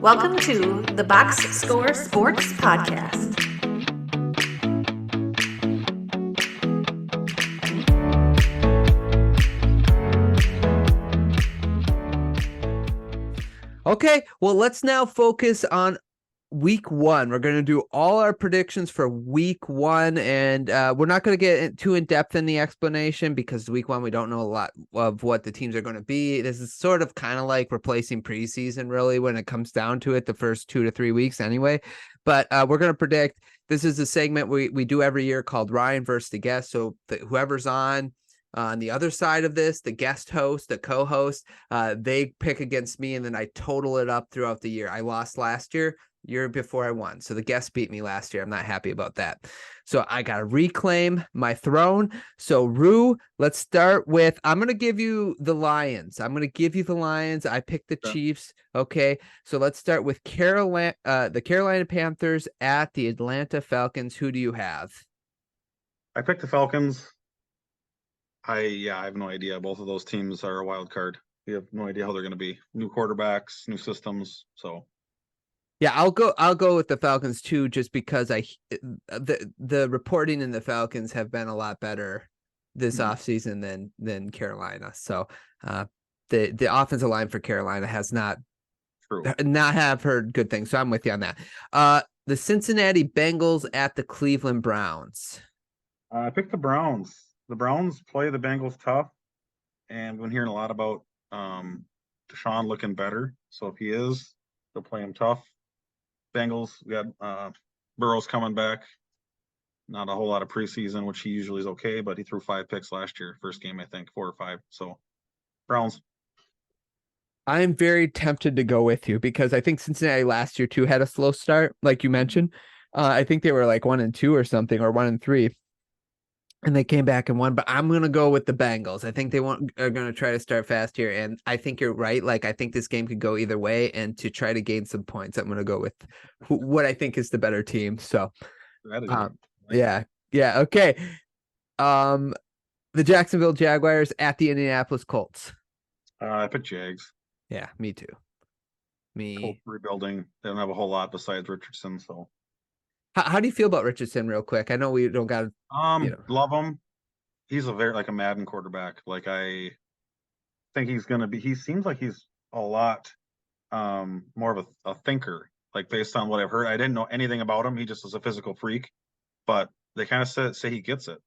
Welcome to the Box Score Sports Podcast. Okay, well, let's now focus on week one. We're going to do all our predictions for week one, and we're not going to get too in-depth in the explanation because week one, we don't know a lot of what the teams are going to be. This is sort of kind of like replacing preseason, really, when it comes down to it, the first 2 to 3 weeks anyway. But we're going to predict. This is a segment we do every year called Ryan versus the guest. So whoever's on the other side of this, the guest host, the co-host, they pick against me, and then I total it up throughout the year. I lost last year before I won. So the guest beat me last year. I'm not happy about that. So I got to reclaim my throne. So Roo, let's start with, I'm going to give you the Lions. I picked the Chiefs. Okay. So let's start with the Carolina Panthers at the Atlanta Falcons. Who do you have? I picked the Falcons. I have no idea. Both of those teams are a wild card. We have no idea how they're going to be. New quarterbacks, new systems. So yeah, I'll go with the Falcons too, just because the reporting in the Falcons have been a lot better this offseason than Carolina. So the offensive line for Carolina has not have heard good things. So I'm with you on that. The Cincinnati Bengals at the Cleveland Browns. I picked the Browns. The Browns play the Bengals tough, and we've been hearing a lot about Deshaun looking better. So if he is, they'll play him tough. Bengals, we got Burrow's coming back. Not a whole lot of preseason, which he usually is okay, but he threw 5 picks last year. First game, I think, 4 or 5. So Browns. I'm very tempted to go with you because I think Cincinnati last year too had a slow start, like you mentioned. I think they were like 1-2 or something, or 1-3. And they came back and won, but I'm going to go with the Bengals. I think are going to try to start fast here. And I think you're right. Like, I think this game could go either way. And to try to gain some points, I'm going to go with what I think is the better team. So, yeah. Okay. The Jacksonville Jaguars at the Indianapolis Colts. I picked Jags. Yeah, me too. Colts rebuilding. They don't have a whole lot besides Richardson, so. How do you feel about Richardson real quick? I know we don't got love him. He's a a Madden quarterback. Like, I think he seems like he's a lot more of a thinker, like based on what I've heard. I didn't know anything about him. He just was a physical freak, but they kind of say he gets it.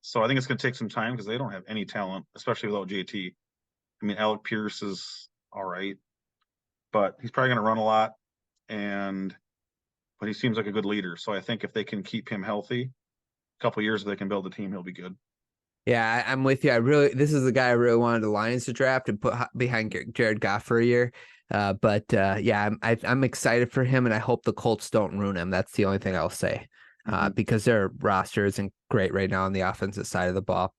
So I think it's going to take some time because they don't have any talent, especially without JT. I mean, Alec Pierce is all right, but he's probably going to run a lot, but he seems like a good leader. So I think if they can keep him healthy, a couple of years, if they can build a team, he'll be good. Yeah, I'm with you. This is the guy I really wanted the Lions to draft and put behind Jared Goff for a year. I'm excited for him, and I hope the Colts don't ruin him. That's the only thing I'll say, because their roster isn't great right now on the offensive side of the ball.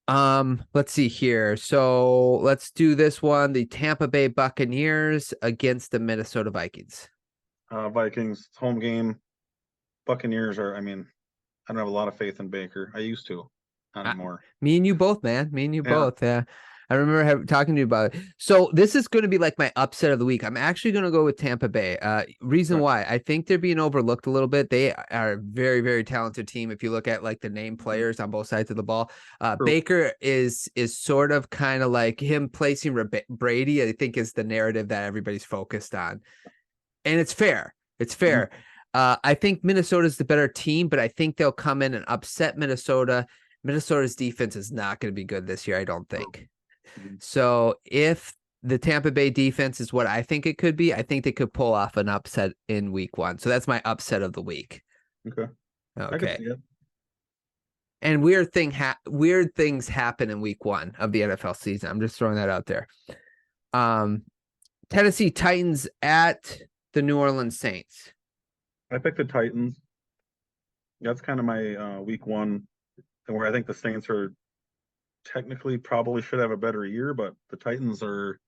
Let's see here. So let's do this one: the Tampa Bay Buccaneers against the Minnesota Vikings. Vikings home game. Buccaneers I don't have a lot of faith in Baker. I used to. Not anymore. Me and you both, man. Both. Yeah. I remember talking to you about it. So this is going to be like my upset of the week. I'm actually going to go with Tampa Bay. Reason why, I think they're being overlooked a little bit. They are a very, very talented team. If you look at like the name players on both sides of the ball, Baker is sort of kind of like him placing Brady, I think, is the narrative that everybody's focused on. And it's fair. It's fair. I think Minnesota's the better team, but I think they'll come in and upset Minnesota. Minnesota's defense is not going to be good this year, I don't think. So if the Tampa Bay defense is what I think it could be, I think they could pull off an upset in week one. So that's my upset of the week. Okay. I can see it. And weird things happen in week one of the NFL season. I'm just throwing that out there. Tennessee Titans at the New Orleans Saints. I picked the Titans. That's kind of my week one, and where I think the Saints are technically probably should have a better year, but the Titans are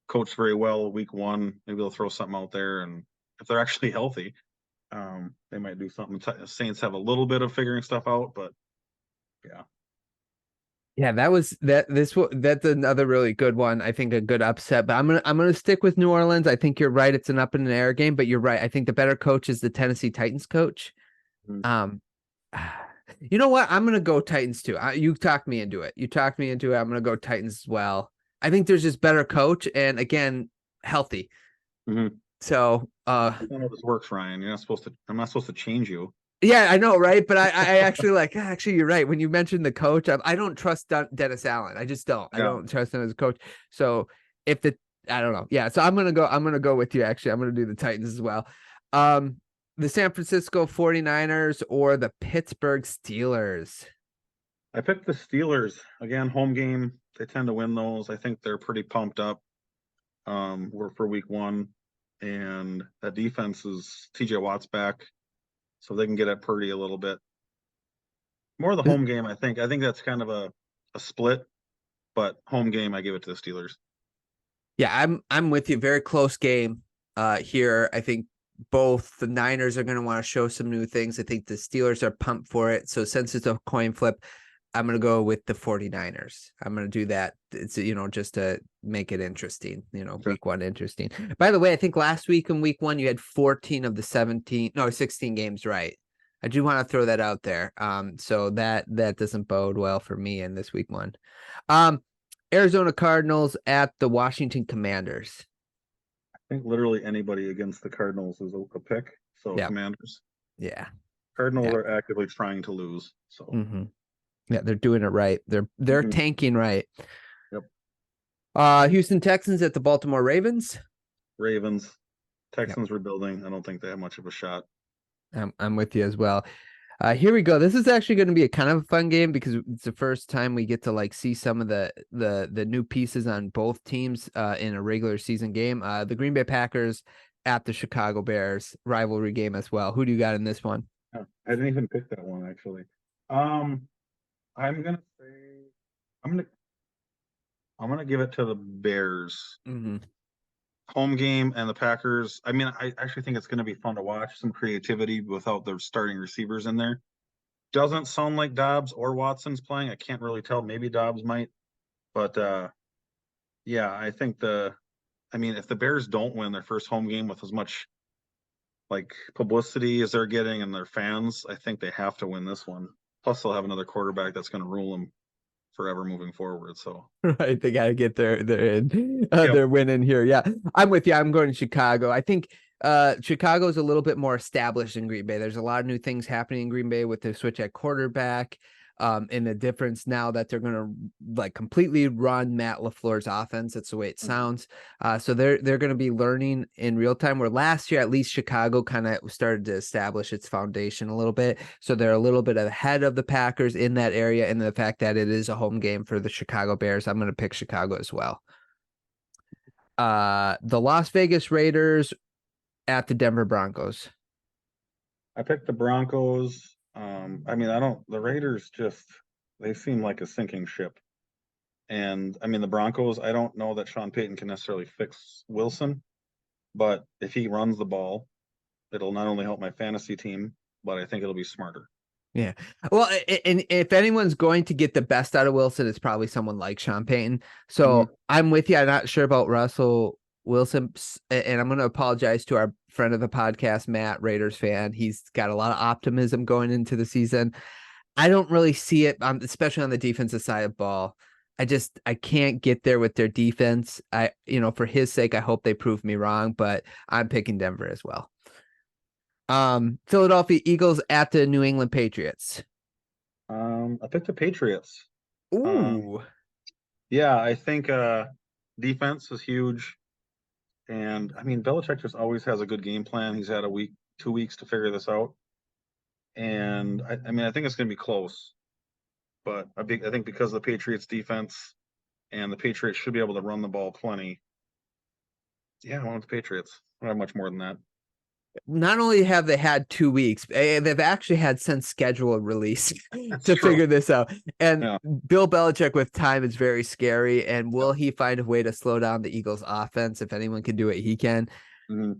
coached very well week one. Maybe they'll throw something out there, and if they're actually healthy, they might do something. Saints have a little bit of figuring stuff out, but yeah. Yeah, that's another really good one. I think a good upset, but I'm gonna stick with New Orleans. I think you're right. It's an up in the air game, but you're right. I think the better coach is the Tennessee Titans coach. Mhm. Um, you know what? I'm gonna go Titans too. You talked me into it. You talked me into it. I'm gonna go Titans as well. I think there's just better coach and again healthy. Mhm. So I don't know how this works, Ryan. You're not supposed to. I'm not supposed to change you. yeah, I know, right? But I actually actually you're right. When you mentioned the coach, I don't trust Dennis Allen. I just don't. I Yeah. don't trust him as a coach. So if the I don't know. Yeah, so I'm gonna go with you actually. I'm gonna do the Titans as well. Um the San Francisco 49ers or the Pittsburgh Steelers. I picked the Steelers again. Home game. They tend to win those. I think they're pretty pumped up. We're for week one, and that defense is TJ Watt's back, so they can get at Purdy a little bit. More the home game, I think. I think that's kind of a split, but home game, I give it to the Steelers. Yeah, I'm with you. Very close game here. I think both the Niners are going to want to show some new things. I think the Steelers are pumped for it. So since it's a coin flip, I'm going to go with the 49ers. I'm going to do that. It's, just to make it interesting, Okay. week one interesting. By the way, I think last week in week one, you had 14 of the 16 games right. I do want to throw that out there. So that doesn't bode well for me in this week one. Arizona Cardinals at the Washington Commanders. I think literally anybody against the Cardinals is a pick. So Yeah. Commanders. Yeah. Cardinals Yeah. are actively trying to lose. So Mm-hmm. Yeah, they're doing it right. They're Mhm. tanking right. Yep. Houston Texans at the Baltimore Ravens. Ravens, Yep. Texans rebuilding. I don't think they have much of a shot. I'm with you as well. Here we go. This is actually going to be a kind of a fun game because it's the first time we get to see some of the new pieces on both teams in a regular season game. The Green Bay Packers at the Chicago Bears, rivalry game as well. Who do you got in this one? Yeah, I didn't even pick that one actually. Um, I'm gonna say I'm gonna I'm gonna give it to the Bears. Mm-hmm. Home game and the Packers. I mean, I actually think it's gonna be fun to watch some creativity without their starting receivers in there. Doesn't sound like Dobbs or Watson's playing. I can't really tell. Maybe Dobbs might, but yeah, I think I mean, if the Bears don't win their first home game with as much like publicity as they're getting and their fans, I think they have to win this one. Plus, they'll have another quarterback that's going to rule them forever moving forward. So, Right, they got to get yep. their win in here. Yeah, I'm with you. I'm going to Chicago. I think Chicago's a little bit more established in Green Bay. There's a lot of new things happening in Green Bay with the switch at quarterback, and the difference now that they're going to completely run Matt LaFleur's offense. That's the way it sounds. So they're going to be learning in real time. Where last year, at least Chicago kind of started to establish its foundation a little bit. So they're a little bit ahead of the Packers in that area, and the fact that it is a home game for the Chicago Bears. I'm going to pick Chicago as well. The Las Vegas Raiders at the Denver Broncos. I picked the Broncos. I mean, the Raiders they seem like a sinking ship. And I mean, the Broncos, I don't know that Sean Payton can necessarily fix Wilson, but if he runs the ball, it'll not only help my fantasy team, but I think it'll be smarter. Yeah. Well, and if anyone's going to get the best out of Wilson, it's probably someone like Sean Payton. So I'm with you. I'm not sure about Russell Wilson, and I'm going to apologize to our friend of the podcast, Matt, Raiders fan. He's got a lot of optimism going into the season. I don't really see it, especially on the defensive side of ball. I can't get there with their defense. For his sake, I hope they prove me wrong, but I'm picking Denver as well. Philadelphia Eagles at the New England Patriots. I picked the Patriots. Ooh. Yeah, I think defense is huge. And I mean, Belichick just always has a good game plan. He's had 2 weeks to figure this out. And I mean, I think it's going to be close. But I think because of the Patriots defense and the Patriots should be able to run the ball plenty. Yeah, I want the Patriots. I don't have much more than that. Not only have they had 2 weeks, they've actually had since schedule release to true. figure this out. And Yeah. Bill Belichick with time is very scary. And will he find a way to slow down the Eagles offense? If anyone can do it, he can. Mm-hmm.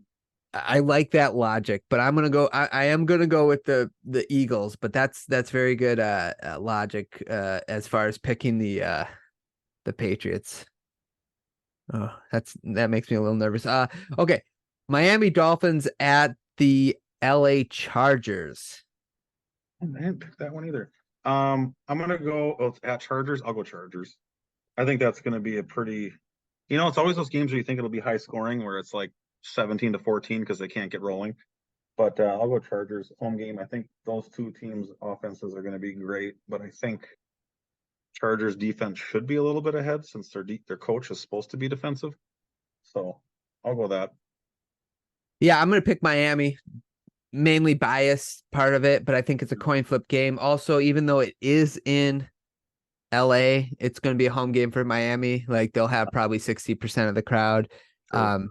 I like that logic, but I'm gonna go. I am gonna go with the Eagles, but that's very good logic as far as picking the Patriots. Oh, that makes me a little nervous. Okay, Miami Dolphins at the LA Chargers. I didn't pick that one either. I'm gonna go it's at Chargers. I'll go Chargers. I think that's gonna be a pretty. It's always those games where you think it'll be high scoring, where it's like 17-14 because they can't get rolling. But I'll go Chargers home game. I think those two teams' offenses are going to be great, but I think Chargers defense should be a little bit ahead since their coach is supposed to be defensive. So I'll go that. Yeah, I'm gonna pick Miami. Mainly bias part of it, but I think it's a coin flip game. Also, even though it is in LA, it's going to be a home game for Miami. Like they'll have probably 60% of the crowd. Sure.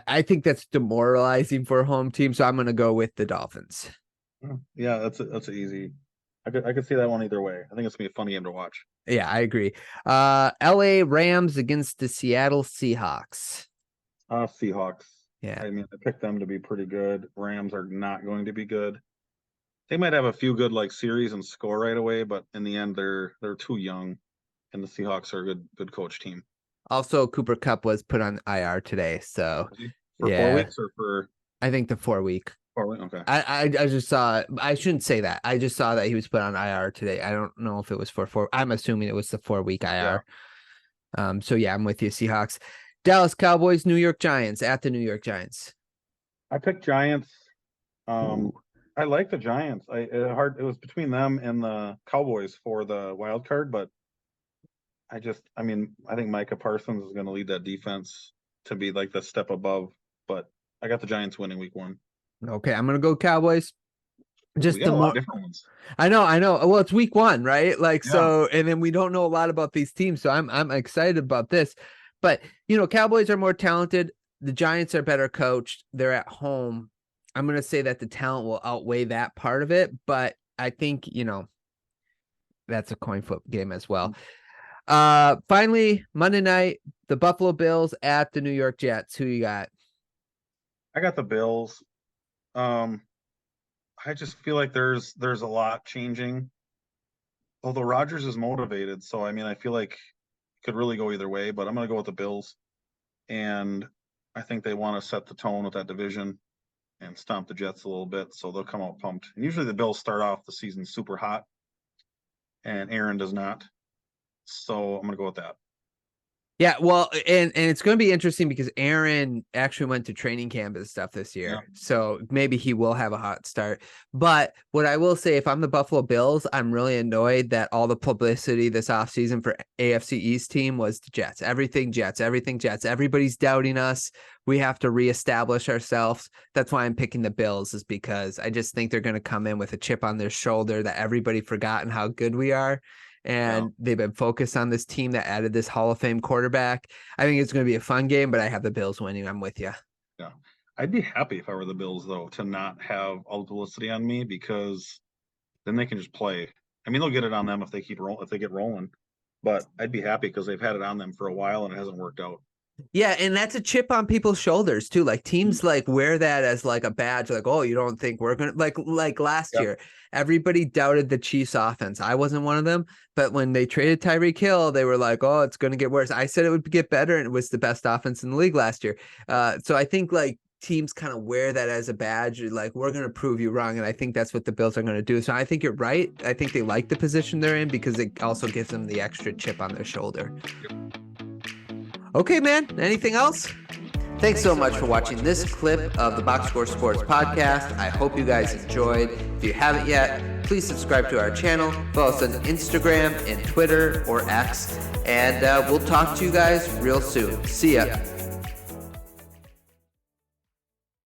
I think that's demoralizing for a home team, so I'm going to go with the Dolphins. Yeah, that's an easy. I could see that one either way. I think it's gonna be a fun game to watch. Yeah, I agree. LA Rams against the Seattle Seahawks. Seahawks. Yeah. I mean, I picked them to be pretty good. Rams are not going to be good. They might have a few good like series and score right away, but in the end, they're too young, and the Seahawks are a good coach team. Also, Cooper Kupp was put on IR today, so for 4 weeks or for I think the 4 week. 4 weeks. Okay. I just saw. I shouldn't say that. I just saw that he was put on IR today. I don't know if it was for 4. I'm assuming it was the 4 week IR. Yeah. So yeah, I'm with you. Seahawks, Dallas Cowboys, New York Giants at the New York Giants. I picked Giants. I like the Giants. It was between them and the Cowboys for the wild card, but I think Micah Parsons is going to lead that defense to be like the step above. But I got the Giants winning week 1. Okay, I'm gonna go Cowboys. Just a lot of different ones. I know. Well, it's week 1, right? So, and then we don't know a lot about these teams, so I'm excited about this. But Cowboys are more talented. The Giants are better coached. They're at home. I'm gonna say that the talent will outweigh that part of it, but I think that's a coin flip game as well. Finally, Monday night, the Buffalo Bills at the New York Jets. Who you got? I got the Bills. I just feel like there's a lot changing. Although Rodgers is motivated, so I feel like it could really go either way, but I'm going to go with the Bills. And I think they want to set the tone with that division and stomp the Jets a little bit, so they'll come out pumped. And usually the Bills start off the season super hot, and Aaron does not. So I'm going to go with that. Yeah, well, and it's going to be interesting because Aaron actually went to training camp and stuff this year. Yeah. So maybe he will have a hot start. But what I will say, if I'm the Buffalo Bills, I'm really annoyed that all the publicity this offseason for AFC East team was the Jets. Everything Jets. Everybody's doubting us. We have to reestablish ourselves. That's why I'm picking the Bills, is because I just think they're going to come in with a chip on their shoulder that everybody forgotten how good we are. And they've been focused on this team that added this Hall of Fame quarterback. I think it's going to be a fun game, but I have the Bills winning. I'm with you. Yeah. I'd be happy if I were the Bills, though, to not have all the publicity on me, because then they can just play. They'll get it on them if they get rolling. But I'd be happy because they've had it on them for a while and it hasn't worked out. Yeah, and that's a chip on people's shoulders too. Like teams wear that as like a badge. Like, oh, you don't think we're gonna like last year? Everybody doubted the Chiefs' offense. I wasn't one of them, but when they traded Tyreek Hill, they were like, oh, it's going to get worse. I said it would get better, and it was the best offense in the league last year. So I think teams kind of wear that as a badge. Like, we're going to prove you wrong, and I think that's what the Bills are going to do. So I think you're right. I think they like the position they're in because it also gives them the extra chip on their shoulder. Okay, man. Anything else? Thanks so much for watching this clip of the Box Score Sports podcast. I hope you guys enjoyed. If you haven't yet, please subscribe to our channel. Follow us on Instagram and Twitter or X. And we'll talk to you guys real soon. See ya.